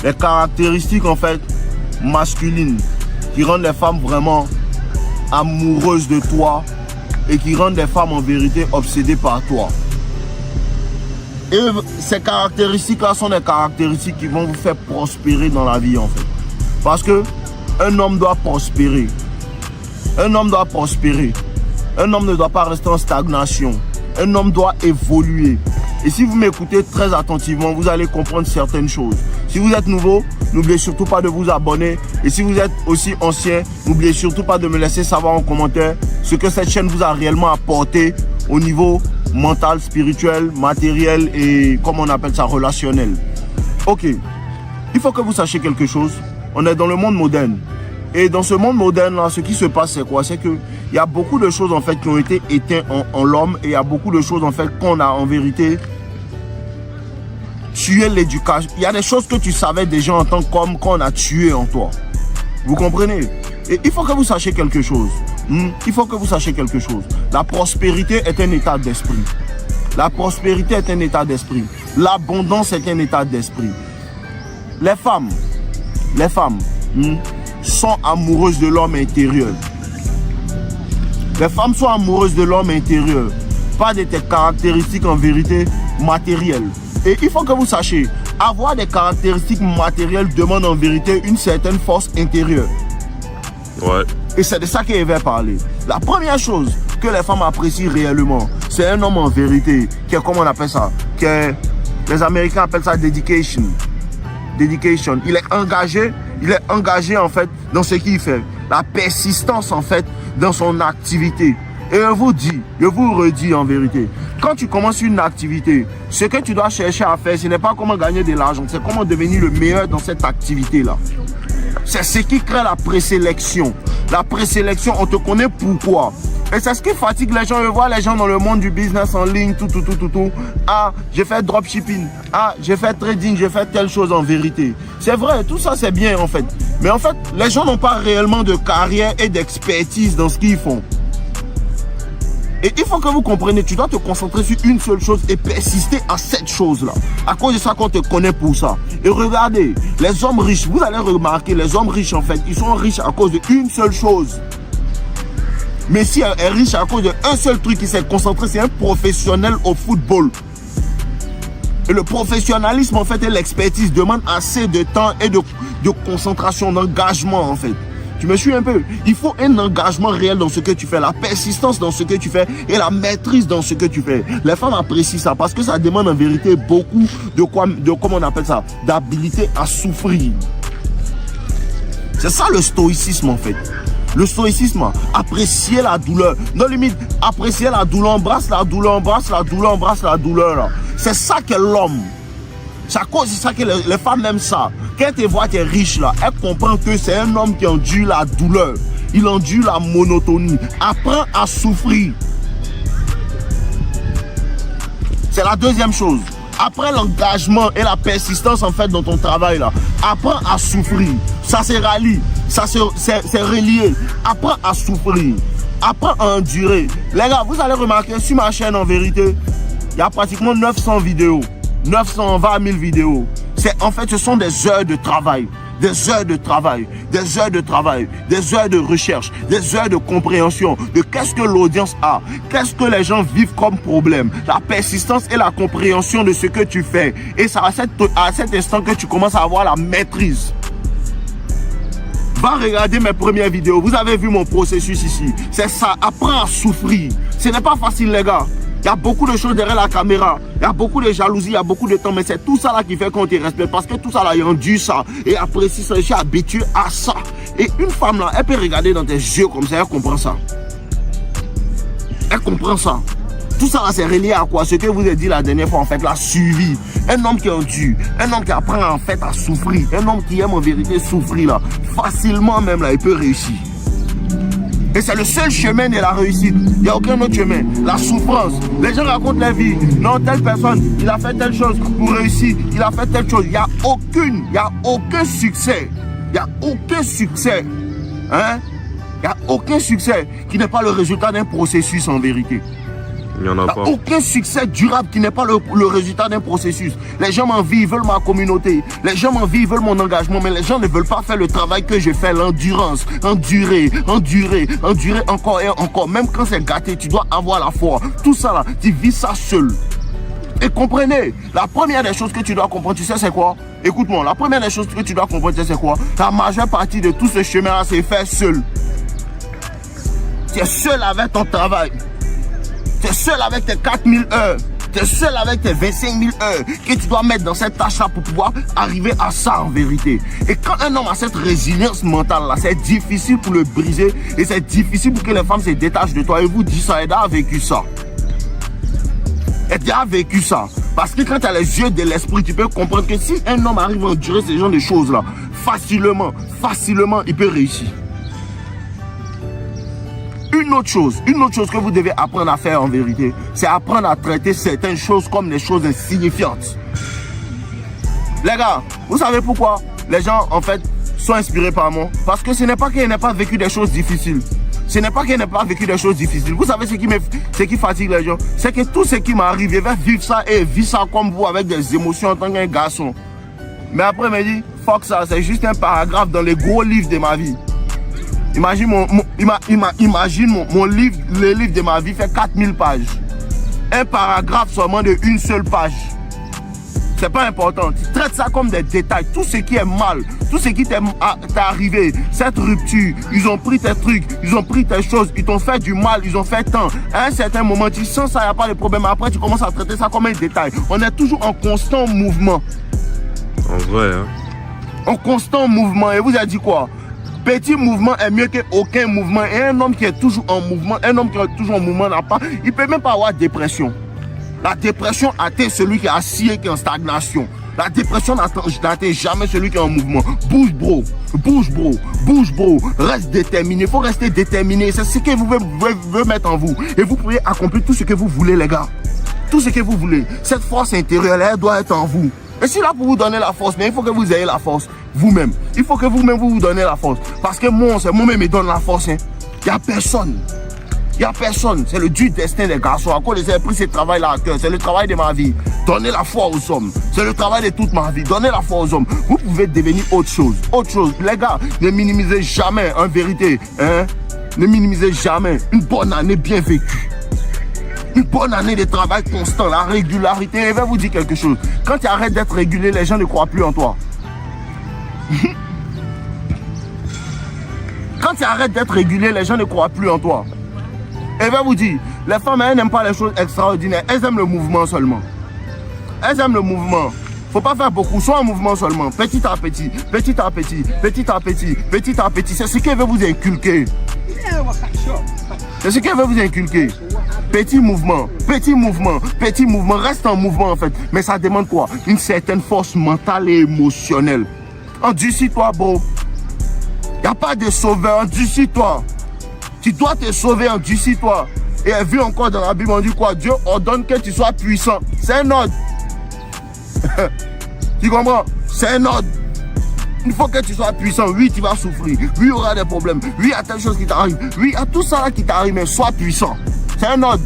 les caractéristiques en fait masculines qui rendent les femmes vraiment amoureuses de toi et qui rendent les femmes en vérité obsédées par toi. Et ces caractéristiques-là sont des caractéristiques qui vont vous faire prospérer dans la vie en fait. Parce que un homme doit prospérer. Un homme doit prospérer. Un homme ne doit pas rester en stagnation. Un homme doit évoluer. Et si vous m'écoutez très attentivement, vous allez comprendre certaines choses. Si vous êtes nouveau, n'oubliez surtout pas de vous abonner. Et si vous êtes aussi ancien, n'oubliez surtout pas de me laisser savoir en commentaire ce que cette chaîne vous a réellement apporté au niveau mental, spirituel, matériel et, comme on appelle ça, relationnel. Ok, il faut que vous sachiez quelque chose. On est dans le monde moderne. Et dans ce monde moderne-là, ce qui se passe, c'est quoi? C'est qu'il y a beaucoup de choses en fait qui ont été éteintes en l'homme et il y a beaucoup de choses en fait qu'on a en vérité tué l'éducation. Il y a des choses que tu savais déjà en tant qu'homme qu'on a tué en toi. Vous comprenez? Et il faut que vous sachiez quelque chose. Il faut que vous sachiez quelque chose. La prospérité est un état d'esprit. La prospérité est un état d'esprit. L'abondance est un état d'esprit. Les femmes sont amoureuses de l'homme intérieur. Les femmes sont amoureuses de l'homme intérieur, pas de tes caractéristiques en vérité matérielles. Et il faut que vous sachiez, avoir des caractéristiques matérielles demande en vérité une certaine force intérieure. Ouais. Et c'est de ça qu'il va parler. La première chose que les femmes apprécient réellement, c'est un homme en vérité, qui est, comment on appelle ça, les Américains appellent ça dedication. Dedication. Il est engagé en fait dans ce qu'il fait. La persistance en fait dans son activité. Et je vous redis en vérité, quand tu commences une activité, ce que tu dois chercher à faire, ce n'est pas comment gagner de l'argent, c'est comment devenir le meilleur dans cette activité-là. C'est ce qui crée la présélection. La présélection, on te connaît pourquoi. Et c'est ce qui fatigue les gens. Je vois les gens dans le monde du business en ligne, tout. Ah, j'ai fait dropshipping. Ah, j'ai fait trading, j'ai fait telle chose en vérité. C'est vrai, tout ça c'est bien en fait. Mais en fait, les gens n'ont pas réellement de carrière et d'expertise dans ce qu'ils font. Et il faut que vous compreniez, tu dois te concentrer sur une seule chose et persister à cette chose-là. À cause de ça qu'on te connaît pour ça. Et regardez, les hommes riches, vous allez remarquer, les hommes riches en fait, ils sont riches à cause d'une seule chose. Mais si elle est riche à cause d'un seul truc qui s'est concentré, c'est un professionnel au football. Et le professionnalisme en fait et l'expertise demandent assez de temps et de concentration, d'engagement en fait. Tu me suis un peu? Il faut un engagement réel dans ce que tu fais, la persistance dans ce que tu fais et la maîtrise dans ce que tu fais. Les femmes apprécient ça parce que ça demande en vérité beaucoup comment on appelle ça, d'habilité à souffrir. C'est ça le stoïcisme en fait. Le stoïcisme, apprécier la douleur. Non limite, apprécier la douleur, embrasse la douleur, embrasse la douleur, embrasse la douleur. C'est ça qu'est l'homme. C'est à cause de ça que les femmes aiment ça. Quand elles te voient que tu es riche là, elles comprennent que c'est un homme qui endure la douleur. Il endure la monotonie. Apprends à souffrir. C'est la deuxième chose. Après l'engagement et la persistance en fait dans ton travail là, apprends à souffrir. Ça se rallie, c'est relié. Apprends à souffrir. Apprends à endurer. Les gars, vous allez remarquer sur ma chaîne en vérité, il y a pratiquement 900 vidéos. 920 000 vidéos. En fait, ce sont des heures de travail. Des heures de travail, des heures de travail, des heures de recherche, des heures de compréhension de qu'est-ce que l'audience a, qu'est-ce que les gens vivent comme problème, la persistance et la compréhension de ce que tu fais. Et c'est à cet instant que tu commences à avoir la maîtrise. Va regarder mes premières vidéos, vous avez vu mon processus ici. C'est ça, apprends à souffrir. Ce n'est pas facile les gars. Il y a beaucoup de choses derrière la caméra. Il y a beaucoup de jalousie, il y a beaucoup de temps. Mais c'est tout ça là qui fait qu'on te respecte. Parce que tout ça là, il endure ça. Et apprécie ça, je suis habitué à ça. Et une femme là, elle peut regarder dans tes yeux comme ça, elle comprend ça. Elle comprend ça. Tout ça là, c'est relié à quoi? Ce que je vous ai dit la dernière fois, en fait, la suivi. Un homme qui endure, un homme qui apprend en fait à souffrir, un homme qui aime en vérité souffrir là, facilement même là, il peut réussir. Et c'est le seul chemin de la réussite. Il n'y a aucun autre chemin. La souffrance. Les gens racontent leur vie. Non, telle personne, il a fait telle chose pour réussir. Il a fait telle chose. Il n'y a aucun succès. Il n'y a aucun succès. Hein? Il n'y a aucun succès qui n'est pas le résultat d'un processus en vérité. Il n'y en a pas. Aucun succès durable qui n'est pas le résultat d'un processus. Les gens m'envient, ils veulent ma communauté. Les gens m'envient, ils veulent mon engagement. Mais les gens ne veulent pas faire le travail que je fais, l'endurance. Endurer encore et encore. Même quand c'est gâté, tu dois avoir la foi. Tout ça là, tu vis ça seul. Et comprenez, la première des choses que tu dois comprendre, tu sais c'est quoi? Écoute-moi, la première des choses que tu dois comprendre, tu sais c'est quoi? La majeure partie de tout ce chemin-là, c'est fait seul. Tu es seul avec ton travail. Tu es seul avec tes 4000 heures. Tu es seul avec tes 25 000 heures que tu dois mettre dans cette tâche-là pour pouvoir arriver à ça en vérité. Et quand un homme a cette résilience mentale-là, c'est difficile pour le briser et c'est difficile pour que les femmes se détachent de toi. Et vous dites ça, Eda a vécu ça. Eda a vécu ça. Parce que quand tu as les yeux de l'esprit, tu peux comprendre que si un homme arrive à endurer ce genre de choses-là, facilement, il peut réussir. Une autre chose que vous devez apprendre à faire en vérité, c'est apprendre à traiter certaines choses comme des choses insignifiantes. Les gars, vous savez pourquoi les gens en fait sont inspirés par moi? Parce que ce n'est pas qu'ils n'aient pas vécu des choses difficiles. Ce n'est pas qu'ils n'aient pas vécu des choses difficiles. Vous savez ce qui fatigue les gens? C'est que tout ce qui m'arrive, je vais vivre ça et vivre ça comme vous avec des émotions en tant qu'un garçon. Mais après, il me dit, fuck ça, c'est juste un paragraphe dans les gros livres de ma vie. Imagine mon livre, le livre de ma vie fait 4000 pages. Un paragraphe seulement de une seule page. C'est pas important. Tu traites ça comme des détails. Tout ce qui est mal, tout ce qui t'est arrivé, cette rupture, ils ont pris tes trucs, ils ont pris tes choses, ils t'ont fait du mal, ils ont fait tant. À un certain moment, tu sens ça, il n'y a pas de problème. Après, tu commences à traiter ça comme un détail. On est toujours en constant mouvement. En vrai, hein. En constant mouvement. Et vous avez dit quoi? Petit mouvement est mieux qu'aucun mouvement. Et un homme qui est toujours en mouvement, n'a pas, il peut même pas avoir dépression. La dépression atteint celui qui est assis et qui est en stagnation. La dépression n'atteint jamais celui qui est en mouvement. Bouge bro, reste déterminé, il faut rester déterminé. C'est ce que vous voulez mettre en vous. Et vous pouvez accomplir tout ce que vous voulez les gars. Tout ce que vous voulez. Cette force intérieure, elle doit être en vous. Et si là pour vous donner la force, mais il faut que vous ayez la force vous-même. Il faut que vous-même vous donnez la force. Parce que moi-même me donne la force. Il n'y a personne. Il n'y a personne. C'est le dur destin des garçons. À cause de ça, j'ai pris ce travail-là à cœur. C'est le travail de ma vie. Donnez la foi aux hommes. C'est le travail de toute ma vie. Donnez la foi aux hommes. Vous pouvez devenir autre chose. Autre chose. Les gars, ne minimisez jamais, en vérité. Hein? Ne minimisez jamais une bonne année bien vécue. Une bonne année de travail constant, la régularité. Et je vais vous dire quelque chose. Quand tu arrêtes d'être régulier, les gens ne croient plus en toi. Quand tu arrêtes d'être régulier, les gens ne croient plus en toi. Et je vais vous dire, les femmes, elles n'aiment pas les choses extraordinaires. Elles aiment le mouvement seulement. Elles aiment le mouvement. Faut pas faire beaucoup, soit en mouvement seulement. Petit à petit, petit à petit, petit à petit, petit à petit. C'est ce qu'elle veut vous inculquer. C'est ce qu'elle veut vous inculquer. Petit mouvement, petit mouvement, petit mouvement. Reste en mouvement en fait. Mais ça demande quoi? Une certaine force mentale et émotionnelle. Endurcis-toi, bro. Il n'y a pas de sauveur, endurcis-toi. Tu dois te sauver, endurcis-toi. Et elle vit encore dans la Bible, on dit quoi? Dieu ordonne que tu sois puissant. C'est un ordre. Tu comprends? C'est un ordre. Il faut que tu sois puissant. Oui, tu vas souffrir. Oui, il y aura des problèmes. Oui, il y a telle chose qui t'arrive. Oui, il y a tout ça là qui t'arrive, mais sois puissant. C'est un ordre.